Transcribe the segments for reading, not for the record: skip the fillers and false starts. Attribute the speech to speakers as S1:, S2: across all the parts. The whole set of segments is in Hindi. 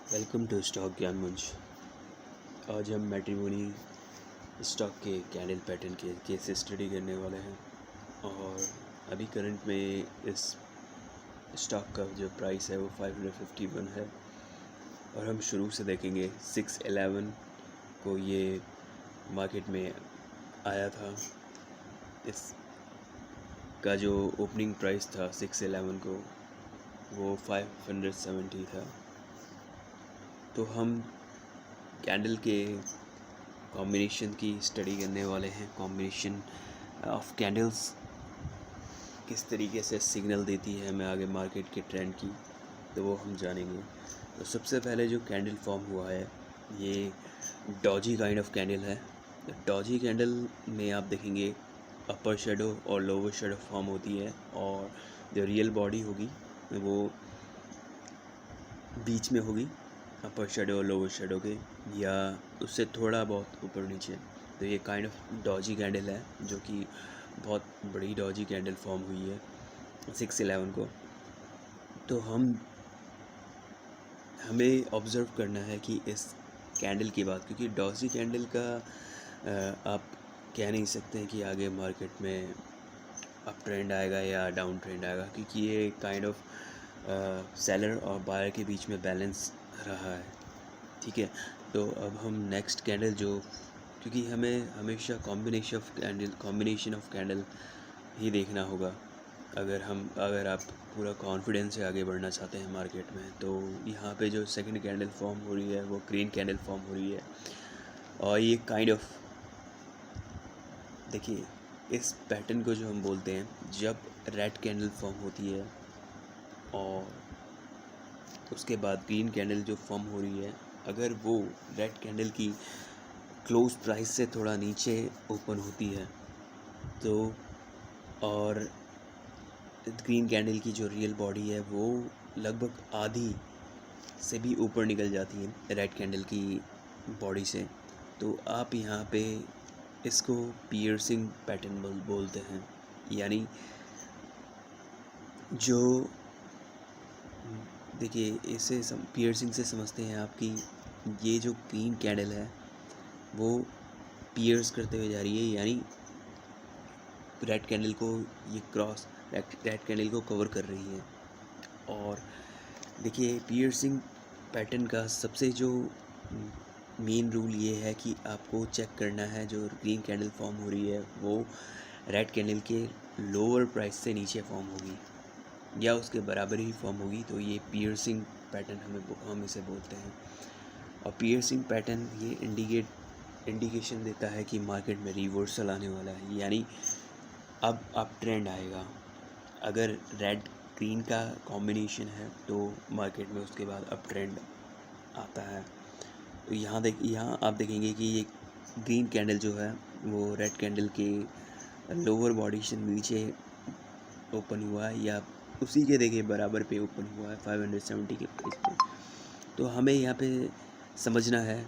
S1: वेलकम टू स्टॉक ज्ञान मंच। आज हम मैट्रिमोनी स्टॉक के कैंडल पैटर्न के केस स्टडी करने वाले हैं। और अभी करंट में इस स्टॉक का जो प्राइस है वो 551 है। और हम शुरू से देखेंगे 611 को ये मार्केट में आया था। इस का जो ओपनिंग प्राइस था 611 को वो 570 था। तो हम कैंडल के कॉम्बिनेशन की स्टडी करने वाले हैं। कॉम्बिनेशन ऑफ कैंडल्स किस तरीके से सिग्नल देती है हमें आगे मार्केट के ट्रेंड की, तो वो हम जानेंगे। तो सबसे पहले जो कैंडल फॉर्म हुआ है ये डॉजी काइंड ऑफ कैंडल है। डॉजी कैंडल में आप देखेंगे अपर शेडो और लोअर शेडो फॉर्म होती है, और जो रियल बॉडी होगी वो बीच में होगी, अपर शेडो और लोअर शेडो के, या उससे थोड़ा बहुत ऊपर नीचे। तो ये काइंड ऑफ डॉजी कैंडल है, जो कि बहुत बड़ी डॉजी कैंडल फॉर्म हुई है 611 को। तो हमें ऑब्ज़र्व करना है कि इस कैंडल की बात, क्योंकि डॉजी कैंडल का आप कह नहीं सकते हैं कि आगे मार्केट में अप ट्रेंड आएगा या डाउन ट्रेंड आएगा, क्योंकि ये काइंड ऑफ सेलर और बायर के बीच में बैलेंस रहा है। ठीक है, तो अब हम नेक्स्ट कैंडल जो, क्योंकि हमें हमेशा कॉम्बिनेशन ऑफ कैंडल ही देखना होगा अगर आप पूरा कॉन्फिडेंस से आगे बढ़ना चाहते हैं मार्केट में। तो यहाँ पे जो सेकंड कैंडल फॉर्म हो रही है वो ग्रीन कैंडल फॉर्म हो रही है। और ये काइंड ऑफ देखिए, इस पैटर्न को जो हम बोलते हैं, जब रेड कैंडल फॉर्म होती है और उसके बाद ग्रीन कैंडल जो फॉर्म हो रही है, अगर वो रेड कैंडल की क्लोज प्राइस से थोड़ा नीचे ओपन होती है तो, और ग्रीन कैंडल की जो रियल बॉडी है वो लगभग आधी से भी ऊपर निकल जाती है रेड कैंडल की बॉडी से, तो आप यहाँ पे इसको पियर्सिंग पैटर्न बोलते हैं। यानी जो, देखिए, इसे पियर्सिंग से समझते हैं आपकी, ये जो ग्रीन कैंडल है वो पियर्स करते हुए जा रही है, यानी रेड कैंडल को ये क्रॉस रेड कैंडल को कवर कर रही है। और देखिए, पियर्सिंग पैटर्न का सबसे जो मेन रूल ये है कि आपको चेक करना है जो ग्रीन कैंडल फॉर्म हो रही है वो रेड कैंडल के लोअर प्राइस से नीचे फॉर्म होगी या उसके बराबर ही फॉर्म होगी, तो ये पियर्सिंग पैटर्न हम इसे बोलते हैं। और पियर्सिंग पैटर्न ये इंडिकेशन देता है कि मार्केट में रिवर्सल आने वाला है, यानी अब अप ट्रेंड आएगा। अगर रेड ग्रीन का कॉम्बिनेशन है तो मार्केट में उसके बाद अप ट्रेंड आता है। तो यहाँ आप देखेंगे कि ये ग्रीन कैंडल जो है वो रेड कैंडल के लोअर बॉडी से नीचे ओपन हुआ है, या उसी के देखिए बराबर पे ओपन हुआ है 570 के प्राइस पे। तो हमें यहाँ पे समझना है,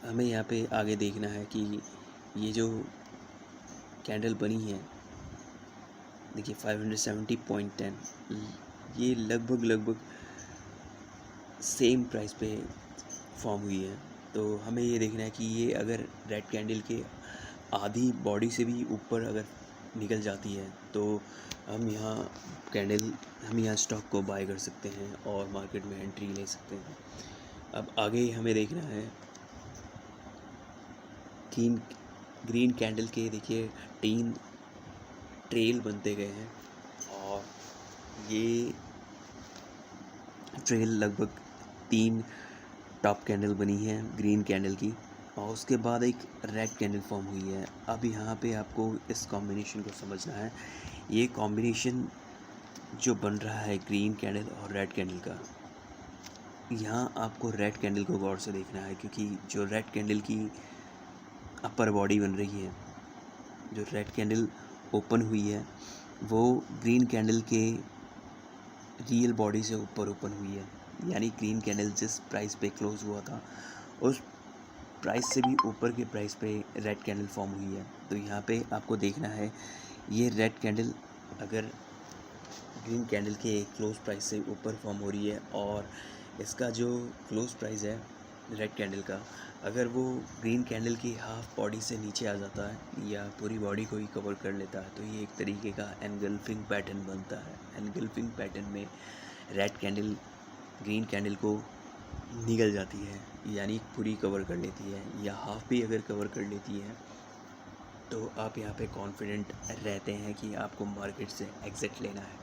S1: हमें यहाँ पे आगे देखना है कि ये जो कैंडल बनी है, देखिए 570.10, ये लगभग सेम प्राइस पे फॉर्म हुई है। तो हमें ये देखना है कि ये अगर रेड कैंडल के आधी बॉडी से भी ऊपर अगर निकल जाती है तो हम यहाँ स्टॉक को बाय कर सकते हैं और मार्केट में एंट्री ले सकते हैं। अब आगे हमें देखना है ग्रीन कैंडल के, देखिए 3 ट्रेल बनते गए हैं, और ये ट्रेल लगभग 3 टॉप कैंडल बनी है ग्रीन कैंडल की, और उसके बाद एक रेड कैंडल फॉर्म हुई है। अब यहाँ पे आपको इस कॉम्बिनेशन को समझना है। ये कॉम्बिनेशन जो बन रहा है ग्रीन कैंडल और रेड कैंडल का, यहाँ आपको रेड कैंडल को गौर से देखना है, क्योंकि जो रेड कैंडल की अपर बॉडी बन रही है, जो रेड कैंडल ओपन हुई है, वो ग्रीन कैंडल के रियल बॉडी से ऊपर ओपन हुई है। यानी ग्रीन कैंडल जिस प्राइस पे क्लोज हुआ था उस प्राइस से भी ऊपर के प्राइस पे रेड कैंडल फॉर्म हुई है। तो यहाँ पे आपको देखना है, ये रेड कैंडल अगर ग्रीन कैंडल के क्लोज प्राइस से ऊपर फॉर्म हो रही है और इसका जो क्लोज प्राइस है रेड कैंडल का, अगर वो ग्रीन कैंडल की हाफ बॉडी से नीचे आ जाता है या पूरी बॉडी को ही कवर कर लेता है तो ये एक तरीके का एनगल्फिंग पैटर्न बनता है। एनगल्फिंग पैटर्न में रेड कैंडल ग्रीन कैंडल को निगल जाती है, यानी पूरी कवर कर लेती है, या हाफ भी अगर कवर कर लेती है तो आप यहाँ पे कॉन्फिडेंट रहते हैं कि आपको मार्केट से एग्ज़िट लेना है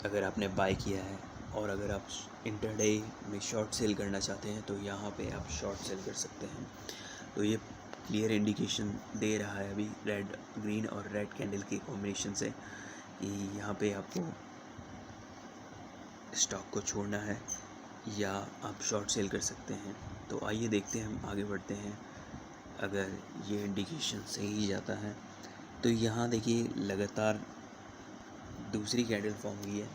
S1: अगर आपने बाय किया है। और अगर आप इंटरडे में शॉर्ट सेल करना चाहते हैं तो यहाँ पे आप शॉर्ट सेल कर सकते हैं। तो ये क्लियर इंडिकेशन दे रहा है अभी रेड ग्रीन और रेड कैंडल के कॉम्बिनेशन से कि यहाँ पे आपको स्टॉक को छोड़ना है या आप शॉर्ट सेल कर सकते हैं। तो आइए देखते हैं, हम आगे बढ़ते हैं। अगर ये इंडिकेशन सही जाता है तो यहाँ देखिए लगातार दूसरी कैंडल फॉर्म हुई है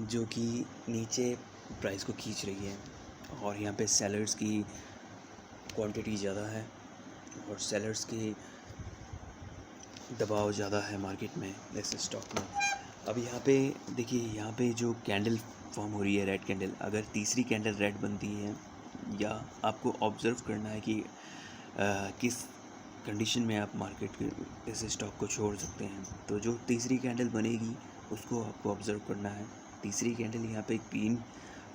S1: जो कि नीचे प्राइस को खींच रही है, और यहाँ पे सेलर्स की क्वांटिटी ज़्यादा है और सेलर्स के दबाव ज़्यादा है मार्केट में इस स्टॉक में। अब यहाँ पे देखिए, यहाँ पे जो कैंडल फॉर्म हो रही है रेड कैंडल, अगर तीसरी कैंडल रेड बनती है या आपको ऑब्ज़र्व करना है कि किस कंडीशन में आप मार्केट के इस स्टॉक को छोड़ सकते हैं, तो जो तीसरी कैंडल बनेगी उसको आपको ऑब्ज़र्व करना है। तीसरी कैंडल यहाँ पे ग्रीन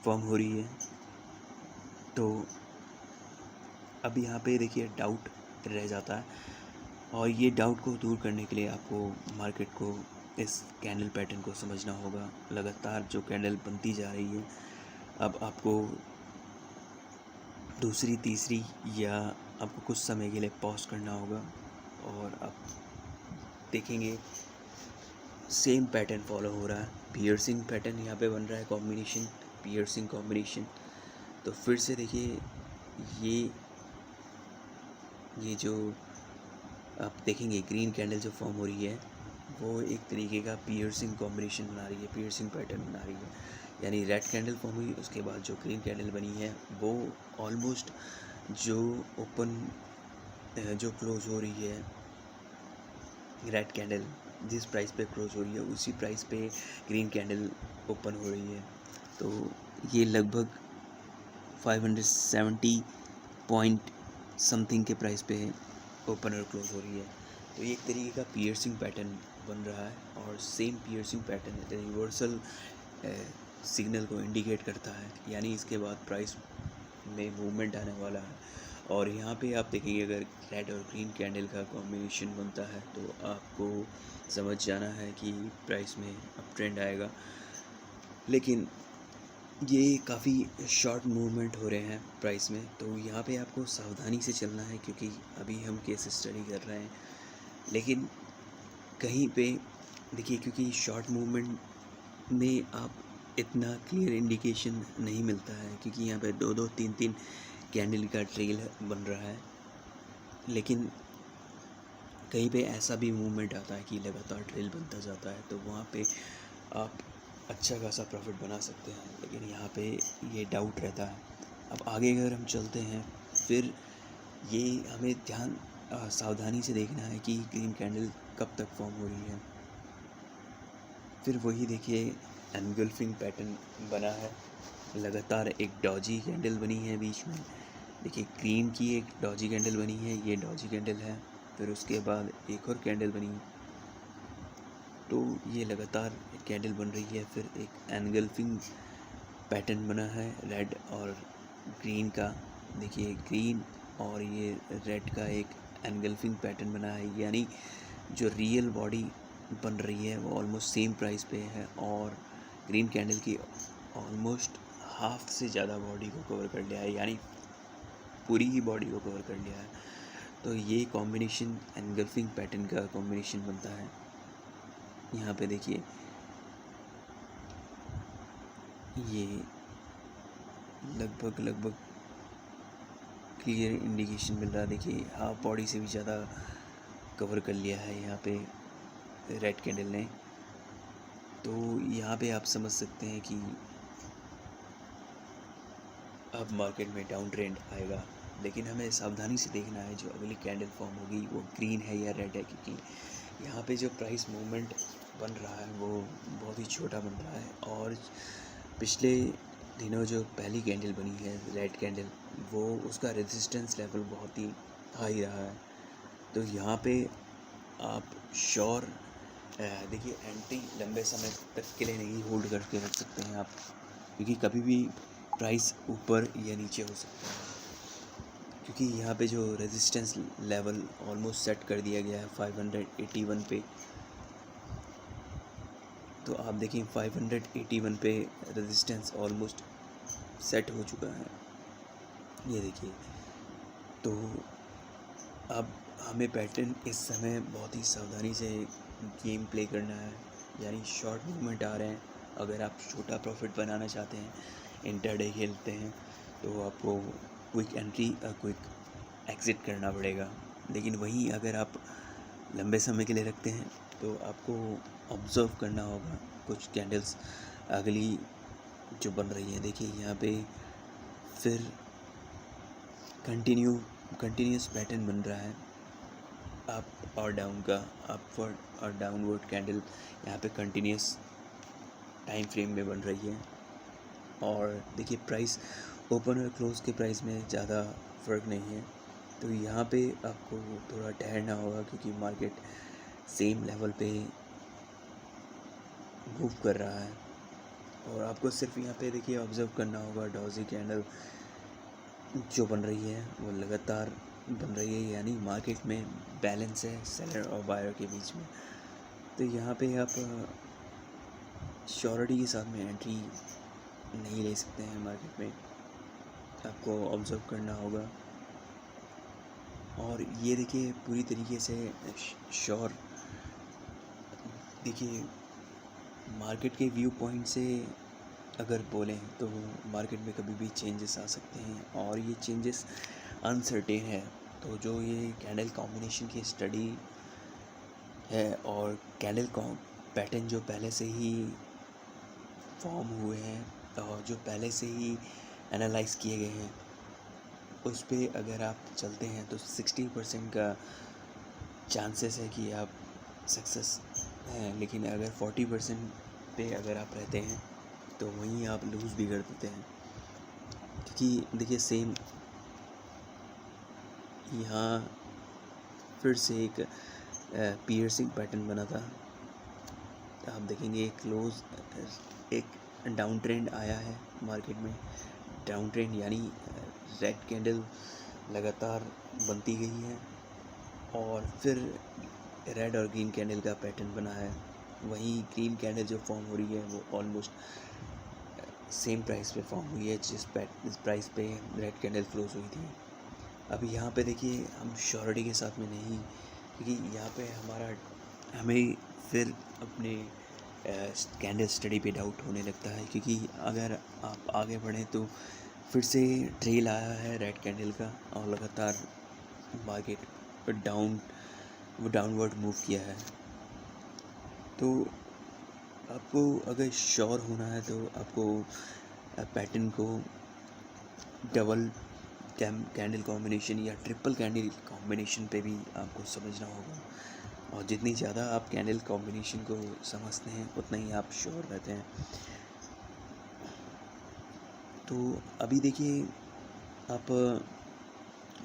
S1: फॉर्म हो रही है, तो अब यहाँ पे देखिए डाउट रह जाता है, और ये डाउट को दूर करने के लिए आपको मार्केट को इस कैंडल पैटर्न को समझना होगा। लगातार जो कैंडल बनती जा रही है, अब आपको दूसरी तीसरी या आपको कुछ समय के लिए पॉज करना होगा, और आप देखेंगे सेम पैटर्न फॉलो हो रहा है। पियर्सिंग पैटर्न यहाँ पे बन रहा है, कॉम्बिनेशन, पियर्सिंग कॉम्बिनेशन। तो फिर से देखिए, ये जो आप देखेंगे ग्रीन कैंडल जो फॉर्म हो रही है वो एक तरीके का पियर्सिंग कॉम्बिनेशन बना रही है, पियर्सिंग पैटर्न बना रही है। यानी रेड कैंडल फॉर्म हुई, उसके बाद जो ग्रीन कैंडल बनी है वो ऑलमोस्ट जो क्लोज हो रही है रेड कैंडल जिस प्राइस पे क्लोज हो रही है उसी प्राइस पे ग्रीन कैंडल ओपन हो रही है। तो ये लगभग 570 पॉइंट समथिंग के प्राइस पे ओपन और क्लोज हो रही है। तो ये एक तरीके का पियर्सिंग पैटर्न बन रहा है, और same piercing pattern reversal signal को इंडिकेट करता है, यानी इसके बाद प्राइस में मूवमेंट आने वाला है। और यहाँ पे आप देखेंगे अगर रेड और ग्रीन कैंडल का कॉम्बिनेशन बनता है तो आपको समझ जाना है कि प्राइस में अप ट्रेंड आएगा। लेकिन ये काफ़ी शॉर्ट मूवमेंट हो रहे हैं प्राइस में, तो यहाँ पे आपको सावधानी से चलना है, क्योंकि अभी हम केस स्टडी कर रहे हैं। लेकिन कहीं पे देखिए, क्योंकि शॉर्ट मूवमेंट में आप इतना क्लियर इंडिकेशन नहीं मिलता है, क्योंकि यहाँ पे 2-2, 3-3 कैंडल का ट्रेल बन रहा है। लेकिन कहीं पे ऐसा भी मूवमेंट आता है कि लगातार ट्रेल बनता जाता है, तो वहाँ पे आप अच्छा खासा प्रॉफिट बना सकते हैं। लेकिन यहाँ पे ये डाउट रहता है। अब आगे अगर हम चलते हैं, फिर ये हमें सावधानी से देखना है कि ग्रीन कैंडल कब तक फॉर्म हो रही है। फिर वही देखिए एनगल्फिंग पैटर्न बना है, लगातार एक डॉजी कैंडल बनी है बीच में। देखिए ग्रीन की एक डॉजी कैंडल बनी है, ये डॉजी कैंडल है। फिर उसके बाद एक और कैंडल बनी, तो ये लगातार कैंडल बन रही है। फिर एक एनगल्फिंग पैटर्न बना है रेड और ग्रीन का। देखिए ग्रीन और ये रेड का एक एनगल्फिंग पैटर्न बना है, यानी जो रियल बॉडी बन रही है वो ऑलमोस्ट सेम प्राइस पे है, और ग्रीन कैंडल की ऑलमोस्ट हाफ से ज़्यादा बॉडी को कवर कर लिया है, यानी पूरी ही बॉडी को कवर कर लिया है। तो ये कॉम्बिनेशन एनगल्फिंग पैटर्न का कॉम्बिनेशन बनता है। यहाँ पे देखिए ये लगभग क्लियर इंडिकेशन मिल रहा है। देखिए हाफ बॉडी से भी ज़्यादा कवर कर लिया है यहाँ पे रेड कैंडल ने। तो यहाँ पे आप समझ सकते हैं कि अब मार्केट में डाउन ट्रेंड आएगा। लेकिन हमें सावधानी से देखना है जो अगली कैंडल फॉर्म होगी वो ग्रीन है या रेड है, क्योंकि यहाँ पे जो प्राइस मूवमेंट बन रहा है वो बहुत ही छोटा बन रहा है। और पिछले दिनों जो पहली कैंडल बनी है रेड कैंडल, वो उसका रेजिस्टेंस लेवल बहुत ही हाई रहा है। तो यहाँ पे आप श्योर देखिए एंट्री लंबे समय तक के लिए नहीं होल्ड करके रख सकते हैं आप, क्योंकि कभी भी प्राइस ऊपर या नीचे हो सकता है। क्योंकि यहाँ पे जो रेजिस्टेंस लेवल ऑलमोस्ट सेट कर दिया गया है 581 पे। तो आप देखिए 581 पे रेजिस्टेंस ऑलमोस्ट सेट हो चुका है, ये देखिए। तो अब हमें पैटर्न इस समय बहुत ही सावधानी से गेम प्ले करना है, यानी शॉर्ट मूवमेंट आ रहे हैं। अगर आप छोटा प्रॉफिट बनाना चाहते हैं, इंटरडे खेलते हैं, तो आपको क्विक एंट्री क्विक एग्ज़िट करना पड़ेगा। लेकिन वहीं अगर आप लंबे समय के लिए रखते हैं तो आपको ऑब्ज़र्व करना होगा कुछ कैंडल्स अगली जो बन रही है। देखिए यहाँ पे फिर कंटिन्यूस पैटर्न बन रहा है अप और डाउन का, अपवर्ड और डाउनवर्ड कैंडल यहाँ पे कंटिन्यूस टाइम फ्रेम में बन रही है। और देखिए प्राइस ओपन और क्लोज़ के प्राइस में ज़्यादा फ़र्क नहीं है। तो यहाँ पे आपको थोड़ा ठहरना होगा, क्योंकि मार्केट सेम लेवल पे मूव कर रहा है। और आपको सिर्फ यहाँ पे देखिए ऑब्ज़र्व करना होगा डॉजी कैंडल जो बन रही है वो लगातार बन रही है, यानी मार्केट में बैलेंस है सेलर और बायर के बीच में। तो यहाँ पे आप श्योरिटी के साथ में एंट्री नहीं ले सकते हैं मार्केट में, आपको ऑब्ज़र्व करना होगा। और ये देखिए पूरी तरीके से श्योर, देखिए मार्केट के व्यू पॉइंट से अगर बोलें तो मार्केट में कभी भी चेंजेस आ सकते हैं, और ये चेंजेस अनसर्टेन है। तो जो ये कैंडल कॉम्बिनेशन की स्टडी है और कैंडल पैटर्न जो पहले से ही फॉर्म हुए हैं और जो पहले से ही एनालाइज किए गए हैं, उस पे अगर आप चलते हैं तो 60% का चांसेस है कि आप सक्सेस हैं। लेकिन अगर 40% पे अगर आप रहते हैं तो वहीं आप लूज़ भी कर देते हैं। क्योंकि देखिए सेम यहाँ फिर से एक पियर्सिंग पैटर्न बना था। आप देखेंगे क्लोज एक डाउन ट्रेंड आया है मार्केट में, डाउन ट्रेंड यानी रेड कैंडल लगातार बनती गई है और फिर रेड और ग्रीन कैंडल का पैटर्न बना है। वहीं ग्रीन कैंडल जो फॉर्म हो रही है वो ऑलमोस्ट सेम प्राइस पे फॉर्म हुई है जिस प्राइस पे रेड कैंडल क्लोज हुई थी। अभी यहाँ पे देखिए हम श्योरिटी के साथ में नहीं, क्योंकि यहाँ पे हमें फिर अपने कैंडल स्टडी पे डाउट होने लगता है। क्योंकि अगर आप आगे बढ़ें तो फिर से ट्रेल आया है रेड कैंडल का और लगातार मार्केट डाउनवर्ड मूव किया है। तो आपको अगर श्योर होना है तो आपको पैटर्न को डबल कैंडल कॉम्बिनेशन या ट्रिपल कैंडल कॉम्बिनेशन पे भी आपको समझना होगा। और जितनी ज़्यादा आप कैंडल कॉम्बिनेशन को समझते हैं उतना ही आप श्योर रहते हैं। तो अभी देखिए आप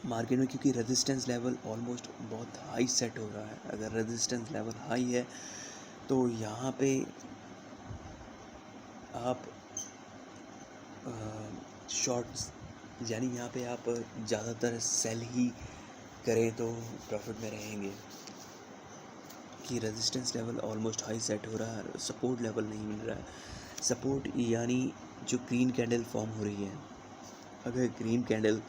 S1: मार्केट में, क्योंकि रेजिस्टेंस लेवल ऑलमोस्ट बहुत हाई सेट हो रहा है, अगर रेजिस्टेंस लेवल हाई है तो यहाँ पे आप शॉर्ट्स, यानी यहाँ पे आप ज़्यादातर सेल ही करें तो प्रॉफिट में रहेंगे। कि resistance level almost high set हो रहा है, सपोर्ट लेवल नहीं मिल रहा है। सपोर्ट यानी जो ग्रीन कैंडल फॉर्म हो रही है, अगर ग्रीन कैंडल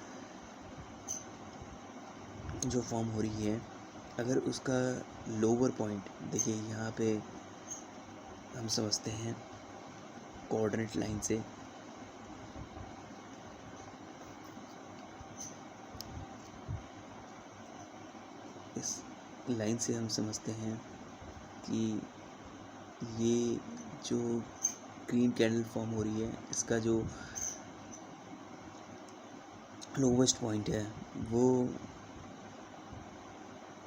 S1: जो फॉर्म हो रही है अगर उसका लोअर पॉइंट देखिए, यहाँ पे हम समझते हैं कोऑर्डिनेट लाइन से, इस लाइन से हम समझते हैं कि ये जो ग्रीन कैंडल फॉर्म हो रही है इसका जो लोवेस्ट पॉइंट है, वो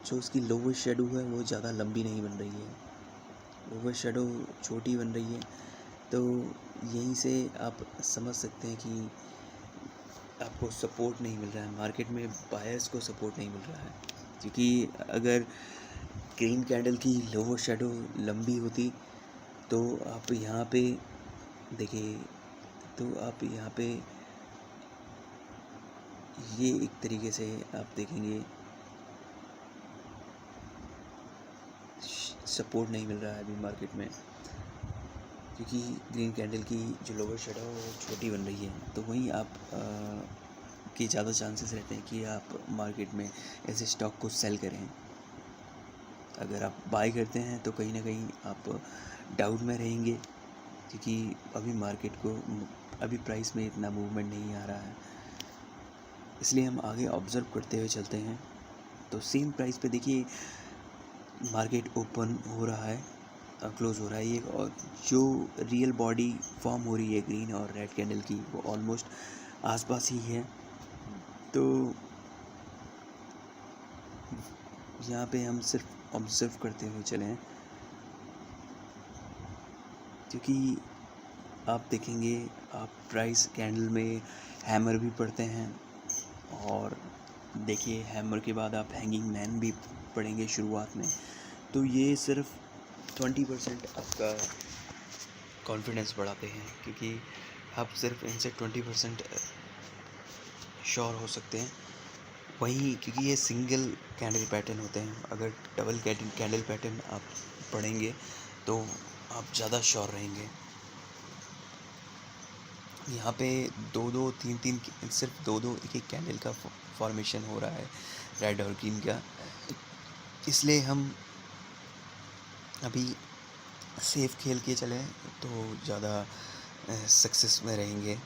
S1: जो उसकी लोवेस्ट शेडो है वो ज़्यादा लंबी नहीं बन रही है, ओवर शेडो छोटी बन रही है। तो यहीं से आप समझ सकते हैं कि आपको सपोर्ट नहीं मिल रहा है, मार्केट में बायर्स को सपोर्ट नहीं मिल रहा है। क्योंकि अगर ग्रीन कैंडल की लोअर शेडो लंबी होती तो आप यहाँ पे देखिए, तो आप यहाँ पे ये एक तरीके से आप देखेंगे सपोर्ट नहीं मिल रहा है अभी मार्केट में, क्योंकि ग्रीन कैंडल की जो लोअर शेडो है वो छोटी बन रही है। तो वहीं आप के ज़्यादा चांसेस रहते हैं कि आप मार्केट में ऐसे स्टॉक को सेल करें। अगर आप बाय करते हैं तो कहीं ना कहीं आप डाउट में रहेंगे, क्योंकि अभी मार्केट को अभी प्राइस में इतना मूवमेंट नहीं आ रहा है। इसलिए हम आगे ऑब्ज़र्व करते हुए चलते हैं। तो सेम प्राइस पे देखिए मार्केट ओपन हो रहा है, क्लोज़ हो रहा है ये, और जो रियल बॉडी फॉर्म हो रही है ग्रीन और रेड कैंडल की वो ऑलमोस्ट आसपास ही है। तो यहाँ पे हम सिर्फ ऑब्ज़र्व करते हुए चलें, क्योंकि आप देखेंगे आप प्राइस कैंडल में हैमर भी पढ़ते हैं, और देखिए हैमर के बाद आप हैंगिंग मैन भी पढ़ेंगे शुरुआत में। तो ये सिर्फ 20% आपका कॉन्फिडेंस बढ़ाते हैं, क्योंकि आप सिर्फ इनसे 20% श्योर हो सकते हैं। वहीं क्योंकि ये सिंगल कैंडल पैटर्न होते हैं, अगर डबल कैंडल पैटर्न आप पढ़ेंगे तो आप ज़्यादा श्योर रहेंगे। यहाँ पे दो दो तीन तीन सिर्फ दो दो एक एक कैंडल का फॉर्मेशन हो रहा है रेड और ग्रीन का, इसलिए हम अभी सेफ खेल के चलें तो ज़्यादा सक्सेस में रहेंगे।